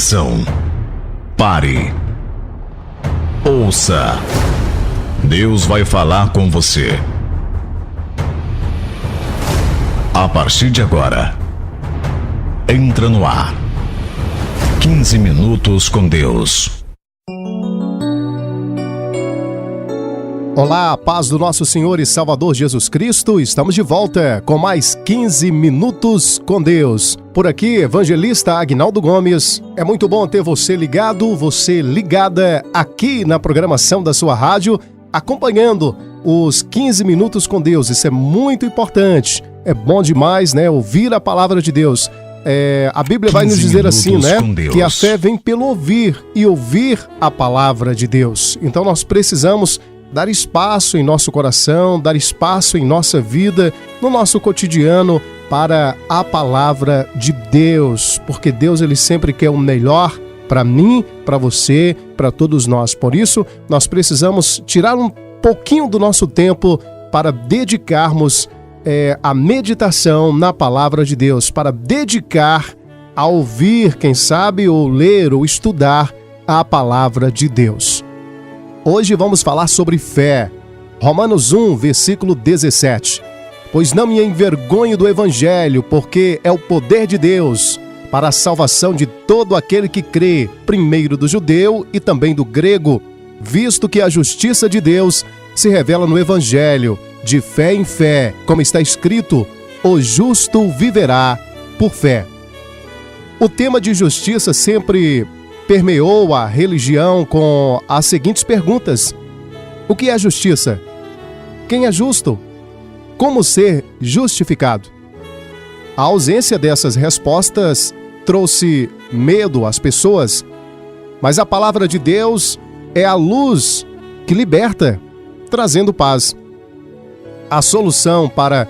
Atenção! Pare! Ouça! Deus vai falar com você. A partir de agora, entra no ar. 15 minutos com Deus. Olá, a paz do nosso Senhor e Salvador Jesus Cristo. Estamos de volta com mais 15 minutos com Deus. Por aqui, evangelista Agnaldo Gomes. É muito bom ter você ligado, você ligada aqui na programação da sua rádio, acompanhando os 15 minutos com Deus. Isso é muito importante. É bom demais, né? Ouvir a palavra de Deus. A Bíblia vai nos dizer assim, né? Que a fé vem pelo ouvir e ouvir a palavra de Deus. Então nós precisamos dar espaço em nosso coração, dar espaço em nossa vida, no nosso cotidiano, para a palavra de Deus. Porque Deus, Ele sempre quer o melhor para mim, para você, para todos nós. Por isso, nós precisamos tirar um pouquinho do nosso tempo para dedicarmos a meditação na palavra de Deus, para dedicar a ouvir, quem sabe, ou ler, ou estudar a palavra de Deus. Hoje vamos falar sobre fé. Romanos 1, versículo 17. Pois não me envergonho do Evangelho, porque é o poder de Deus para a salvação de todo aquele que crê, primeiro do judeu e também do grego, visto que a justiça de Deus se revela no Evangelho, de fé em fé, como está escrito, o justo viverá por fé. O tema de justiça sempre permeou a religião com as seguintes perguntas: o que é justiça? Quem é justo? Como ser justificado? A ausência dessas respostas trouxe medo às pessoas, mas a palavra de Deus é a luz que liberta, trazendo paz. A solução para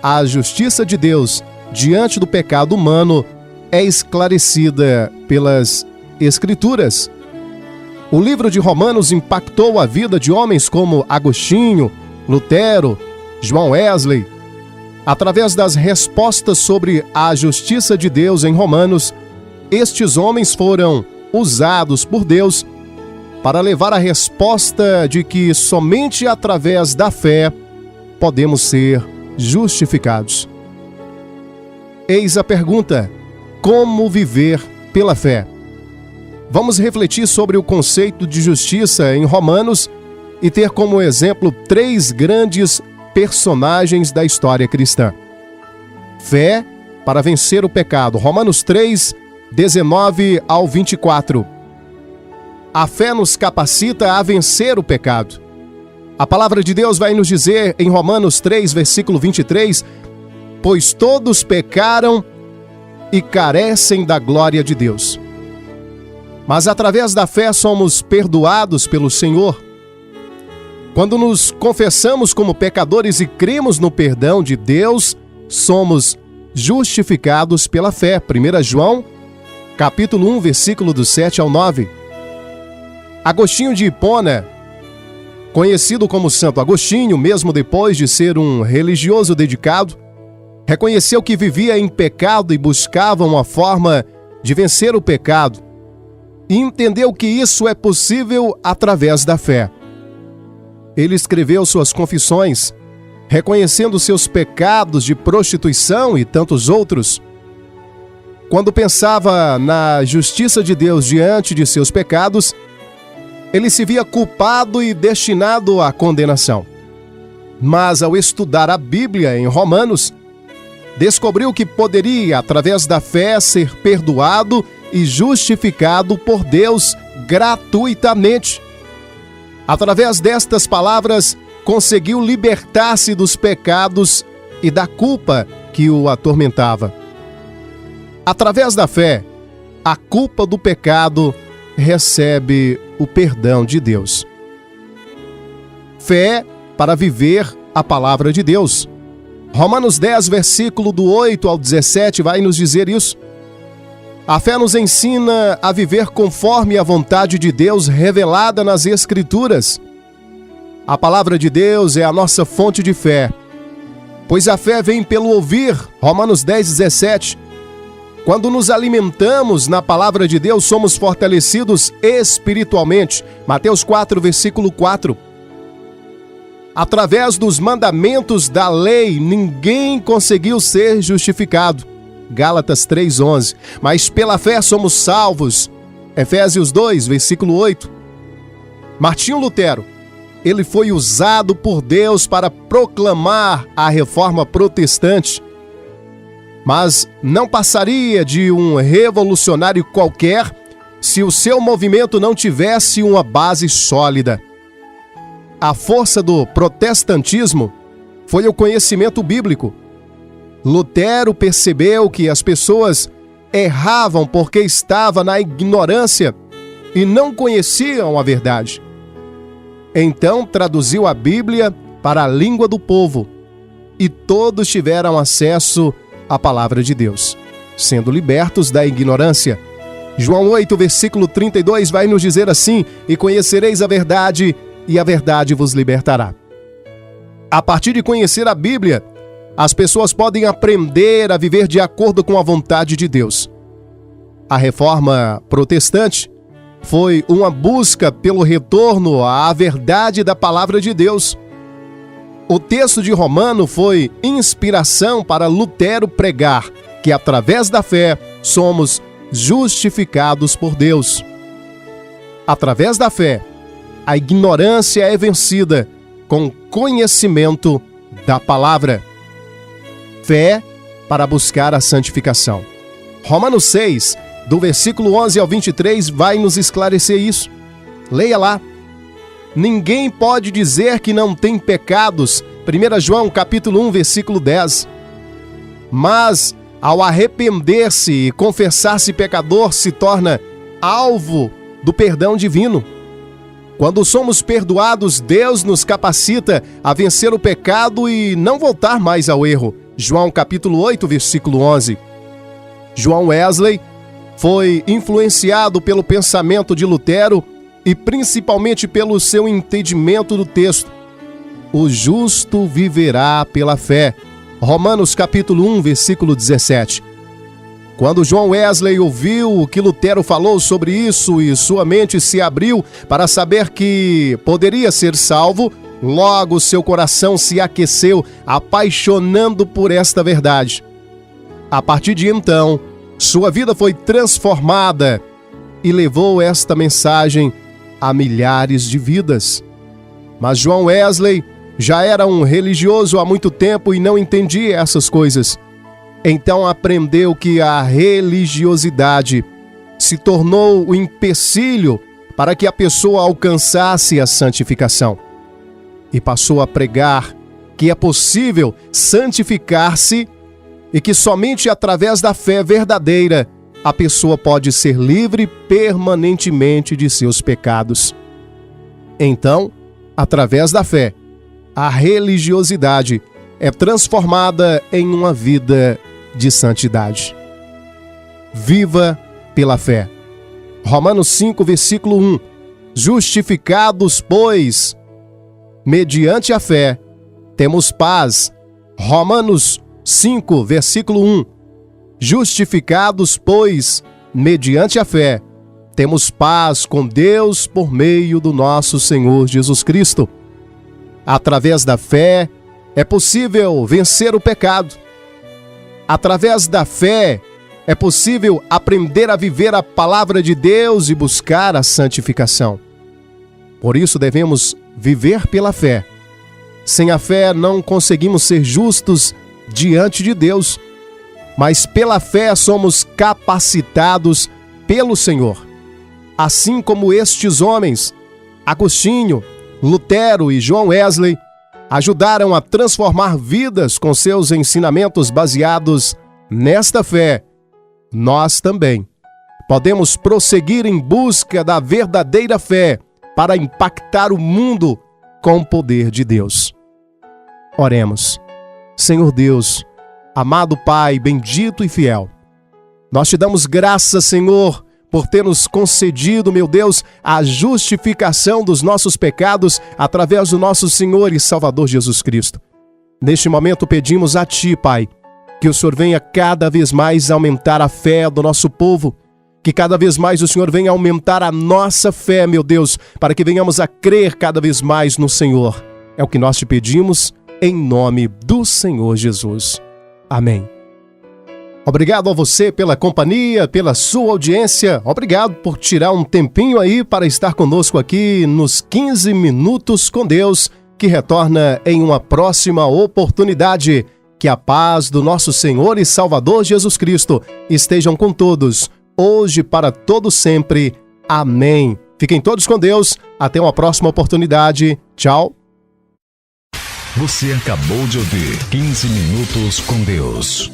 a justiça de Deus diante do pecado humano é esclarecida pelas Escrituras. O livro de Romanos impactou a vida de homens como Agostinho, Lutero, João Wesley. Através das respostas sobre a justiça de Deus em Romanos, estes homens foram usados por Deus para levar a resposta de que somente através da fé podemos ser justificados. Eis a pergunta: como viver pela fé? Vamos refletir sobre o conceito de justiça em Romanos e ter como exemplo 3 grandes personagens da história cristã. Fé para vencer o pecado. Romanos 3, 19 ao 24. A fé nos capacita a vencer o pecado. A palavra de Deus vai nos dizer em Romanos 3, versículo 23, pois todos pecaram e carecem da glória de Deus. Mas através da fé somos perdoados pelo Senhor. Quando nos confessamos como pecadores e cremos no perdão de Deus, somos justificados pela fé. 1 João, capítulo 1, versículo do 7 ao 9. Agostinho de Hipona, conhecido como Santo Agostinho, mesmo depois de ser um religioso dedicado, reconheceu que vivia em pecado e buscava uma forma de vencer o pecado, e entendeu que isso é possível através da fé. Ele escreveu suas confissões, reconhecendo seus pecados de prostituição e tantos outros. Quando pensava na justiça de Deus diante de seus pecados, ele se via culpado e destinado à condenação. Mas ao estudar a Bíblia em Romanos, descobriu que poderia, através da fé, ser perdoado e justificado por Deus gratuitamente. Através destas palavras, conseguiu libertar-se dos pecados e da culpa que o atormentava. Através da fé, a culpa do pecado recebe o perdão de Deus. Fé para viver a palavra de Deus. Romanos 10, versículo do 8 ao 17 vai nos dizer isso. A fé nos ensina a viver conforme a vontade de Deus revelada nas Escrituras. A palavra de Deus é a nossa fonte de fé, pois a fé vem pelo ouvir, Romanos 10, 17. Quando nos alimentamos na palavra de Deus, somos fortalecidos espiritualmente. Mateus 4, versículo 4. Através dos mandamentos da lei, ninguém conseguiu ser justificado. Gálatas 3:11. Mas pela fé somos salvos. Efésios 2, versículo 8. Martinho Lutero, ele foi usado por Deus para proclamar a reforma protestante, mas não passaria de um revolucionário qualquer se o seu movimento não tivesse uma base sólida. A força do protestantismo foi o conhecimento bíblico. Lutero percebeu que as pessoas erravam porque estavam na ignorância e não conheciam a verdade. Então traduziu a Bíblia para a língua do povo e todos tiveram acesso à palavra de Deus, sendo libertos da ignorância. João 8, versículo 32 vai nos dizer assim: e conhecereis a verdade, e a verdade vos libertará. A partir de conhecer a Bíblia, as pessoas podem aprender a viver de acordo com a vontade de Deus. A reforma protestante foi uma busca pelo retorno à verdade da palavra de Deus. O texto de Romano foi inspiração para Lutero pregar que através da fé somos justificados por Deus. Através da fé, a ignorância é vencida com conhecimento da palavra. Fé para buscar a santificação. Romanos 6, do versículo 11 ao 23, vai nos esclarecer isso. Leia lá. Ninguém pode dizer que não tem pecados. 1 João capítulo 1, versículo 10. Mas, ao arrepender-se e confessar-se pecador, se torna alvo do perdão divino. Quando somos perdoados, Deus nos capacita a vencer o pecado e não voltar mais ao erro. João capítulo 8, versículo 11. John Wesley foi influenciado pelo pensamento de Lutero e principalmente pelo seu entendimento do texto. O justo viverá pela fé. Romanos capítulo 1, versículo 17. Quando John Wesley ouviu o que Lutero falou sobre isso e sua mente se abriu para saber que poderia ser salvo, logo seu coração se aqueceu, apaixonando por esta verdade. A partir de então, sua vida foi transformada e levou esta mensagem a milhares de vidas. Mas John Wesley já era um religioso há muito tempo e não entendia essas coisas. Então aprendeu que a religiosidade se tornou o empecilho para que a pessoa alcançasse a santificação. E passou a pregar que é possível santificar-se e que somente através da fé verdadeira a pessoa pode ser livre permanentemente de seus pecados. Então, através da fé, a religiosidade é transformada em uma vida de santidade. Viva pela fé. Romanos 5, versículo 1. Justificados, pois, mediante a fé, temos paz. Romanos 5, versículo 1. Justificados, pois, mediante a fé, temos paz com Deus por meio do nosso Senhor Jesus Cristo. Através da fé, é possível vencer o pecado. Através da fé, é possível aprender a viver a palavra de Deus e buscar a santificação. Por isso devemos viver pela fé. Sem a fé não conseguimos ser justos diante de Deus, mas pela fé somos capacitados pelo Senhor. Assim como estes homens, Agostinho, Lutero e John Wesley, ajudaram a transformar vidas com seus ensinamentos baseados nesta fé, nós também podemos prosseguir em busca da verdadeira fé para impactar o mundo com o poder de Deus. Oremos. Senhor Deus, amado Pai, bendito e fiel, nós te damos graças, Senhor, por ter nos concedido, meu Deus, a justificação dos nossos pecados através do nosso Senhor e Salvador Jesus Cristo. Neste momento pedimos a Ti, Pai, Que o Senhor venha cada vez mais aumentar a fé do nosso povo. Que cada vez mais o Senhor venha aumentar a nossa fé, meu Deus, para que venhamos a crer cada vez mais no Senhor. É o que nós te pedimos, em nome do Senhor Jesus. Amém. Obrigado a você pela companhia, pela sua audiência. Obrigado por tirar um tempinho aí para estar conosco aqui nos 15 Minutos com Deus, que retorna em uma próxima oportunidade. Que a paz do nosso Senhor e Salvador Jesus Cristo estejam com todos, hoje para todo sempre. Amém. Fiquem todos com Deus. Até uma próxima oportunidade. Tchau. Você acabou de ouvir 15 Minutos com Deus.